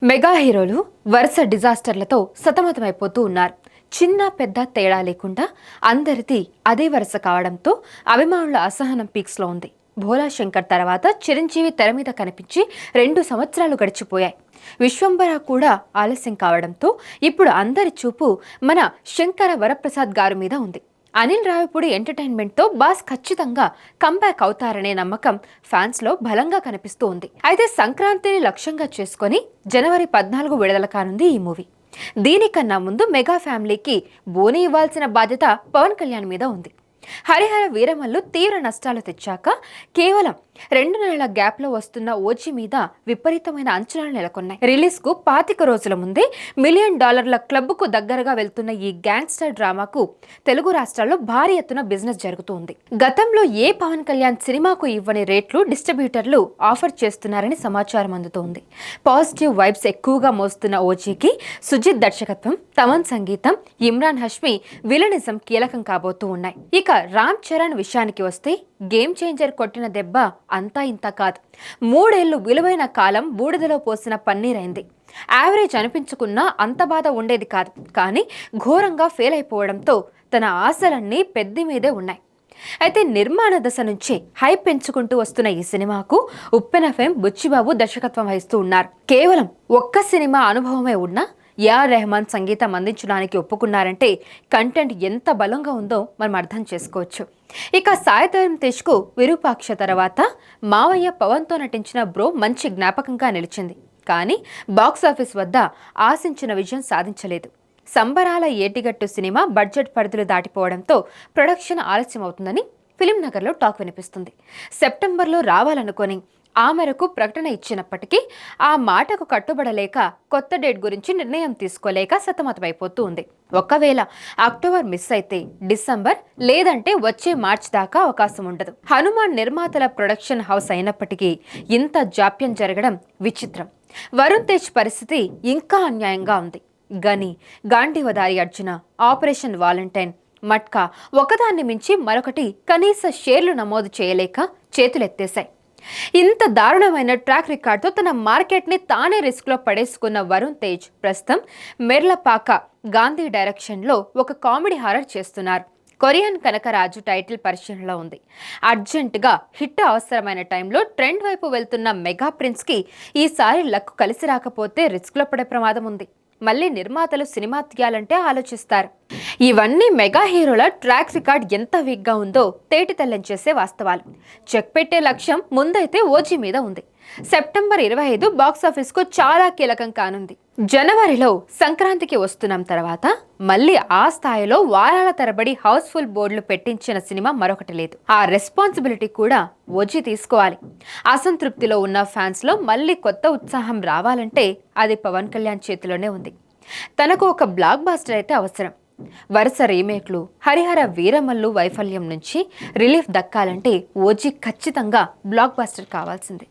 Mega హీరోలు వరుస డిజాస్టర్లతో సతమతమైపోతూ ఉన్నారు. చిన్న పెద్ద తేడా లేకుండా అందరిది అదే వరుస కావడంతో అభిమానుల అసహనం పీక్స్లో ఉంది. భోలా శంకర్ తర్వాత చిరంజీవి తెర మీద కనిపించి 2 సంవత్సరాలు గడిచిపోయాయి. విశ్వంబర కూడా ఆలస్యం కావడంతో ఇప్పుడు అందరి చూపు మన శంకర వరప్రసాద్ గారి మీద ఉంది. అనిల్ రావిపూడి ఎంటర్టైన్మెంట్తో బాస్ ఖచ్చితంగా కంబ్యాక్ అవుతారనే నమ్మకం ఫ్యాన్స్ లో బలంగా కనిపిస్తూ ఉంది. అయితే సంక్రాంతిని లక్ష్యంగా చేసుకుని జనవరి 14 విడుదల కానుంది ఈ మూవీ. దీనికన్నా ముందు మెగా ఫ్యామిలీకి బోని ఇవ్వాల్సిన బాధ్యత పవన్ కళ్యాణ్ మీద ఉంది. హరిహర వీరమల్లు తీవ్ర నష్టాలు తెచ్చాక కేవలం 2 నెలల గ్యాప్ లో వస్తున్న ఓజీ మీద విపరీతమైన అంచనాలు నెలకొన్నాయి. రిలీజ్ కు 25 రోజుల ముందే $1 మిలియన్ క్లబ్ కు దగ్గరగా వెళ్తున్న ఈ గ్యాంగ్స్టర్ డ్రామాకు తెలుగు రాష్ట్రాల్లో భారీ ఎత్తున బిజినెస్ జరుగుతుంది. గతంలో ఏ పవన్ కళ్యాణ్ సినిమాకు ఇవ్వని రేట్లు డిస్ట్రిబ్యూటర్లు ఆఫర్ చేస్తున్నారని సమాచారం అందుతోంది. పాజిటివ్ వైబ్స్ ఎక్కువగా మోస్తున్న ఓజీకి సుజిత్ దర్శకత్వం, తమన్ సంగీతం, ఇమ్రాన్ హష్మి విలనిజం కీలకం కాబోతూ ఉన్నాయి. ఇక రామ్ చరణ్ విషయానికి వస్తే గేమ్ చేంజర్ కొట్టిన దెబ్బ అంతా ఇంత కాదు. 3 ఏళ్లు విలువైన కాలం బూడిదలో పోసిన పన్నీరైంది. యావరేజ్ అనిపించుకున్నా అంత బాధ ఉండేది కాదు. కానీ ఘోరంగా ఫెయిల్ అయిపోవడంతో తన ఆశలన్నీ పెద్ద మీదే ఉన్నాయి. అయితే నిర్మాణ దశ నుంచి హైప్ పెంచుకుంటూ వస్తున్న ఈ సినిమాకు ఉప్పెన ఫేమ్ బుచ్చిబాబు దర్శకత్వం వహిస్తూ ఉన్నారు. కేవలం ఒక్క సినిమా అనుభవమే ఉన్నా ఏఆర్ రెహమాన్ సంగీతం అందించడానికి ఒప్పుకున్నారంటే కంటెంట్ ఎంత బలంగా ఉందో మనం అర్థం చేసుకోవచ్చు. ఇక సాయిధరం తేజ్కు విరూపాక్ష తర్వాత మావయ్య పవన్తో నటించిన బ్రో మంచి జ్ఞాపకంగా నిలిచింది. కానీ బాక్సాఫీస్ వద్ద ఆశించిన విజయం సాధించలేదు. సంబరాల ఏటిగట్టు సినిమా బడ్జెట్ పరిధులు దాటిపోవడంతో ప్రొడక్షన్ ఆలస్యం అవుతుందని ఫిలిం నగర్లో టాక్ వినిపిస్తుంది. సెప్టెంబర్లో రావాలనుకొని ఆ మేరకు ప్రకటన ఇచ్చినప్పటికీ ఆ మాటకు కట్టుబడలేక కొత్త డేట్ గురించి నిర్ణయం తీసుకోలేక సతమతమైపోతూ ఉంది. ఒకవేళ అక్టోబర్ మిస్ అయితే డిసెంబర్ లేదంటే వచ్చే మార్చ్ దాకా అవకాశం ఉండదు. హనుమాన్ నిర్మాతల ప్రొడక్షన్ హౌస్ అయినప్పటికీ ఇంత జాప్యం జరగడం విచిత్రం. వరుణ్ తేజ్ పరిస్థితి ఇంకా అన్యాయంగా ఉంది. గని, గాంధీవదారి అర్జున, ఆపరేషన్ వాలంటైన్, మట్కా ఒకదాన్ని మించి మరొకటి కనీస షేర్లు నమోదు చేయలేక చేతులెత్తేశాయి. ఇంత దారుణమైన ట్రాక్ రికార్డ్తో తన మార్కెట్ని తానే రిస్క్లో పడేసుకున్న వరుణ్ తేజ్ ప్రస్తుతం మెర్లపాక గాంధీ డైరెక్షన్లో ఒక కామెడీ హారర్ చేస్తున్నారు. కొరియన్ కనకరాజు టైటిల్ పరిశీలనలో ఉంది. అర్జెంటుగా హిట్ అవసరమైన టైంలో ట్రెండ్ వైపు వెళ్తున్న మెగా ప్రిన్స్కి ఈసారి లక్ కలిసి రాకపోతే రిస్క్లో పడే ప్రమాదం ఉంది. మళ్ళీ నిర్మాతలు సినిమా తీయాలంటే ఆలోచిస్తారు. ఇవన్నీ మెగా హీరోల ట్రాక్ రికార్డ్ ఎంత వీక్గా ఉందో తేటితెల్లం చేసే వాస్తవాలు. చెక్ పెట్టే లక్ష్యం ముందైతే ఓజీ మీద ఉంది. సెప్టెంబర్ 25 బాక్సాఫీస్కు చాలా కీలకం కానుంది. జనవరిలో సంక్రాంతికి వస్తున్నాం తర్వాత మళ్ళీ ఆ స్థాయిలో వారాల తరబడి హౌస్ఫుల్ బోర్డులు పెట్టించిన సినిమా మరొకటి లేదు. ఆ రెస్పాన్సిబిలిటీ కూడా ఓజీ తీసుకోవాలి. అసంతృప్తిలో ఉన్న ఫ్యాన్స్లో మళ్ళీ కొత్త ఉత్సాహం రావాలంటే అది పవన్ కళ్యాణ్ చేతిలోనే ఉంది. తనకు ఒక బ్లాక్ బాస్టర్ అయితే అవసరం. వరుస రీమేక్లు, హరిహర వీరమల్లు వైఫల్యం నుంచి రిలీఫ్ దక్కాలంటే ఓజీ ఖచ్చితంగా బ్లాక్ బాస్టర్ కావాల్సిందే.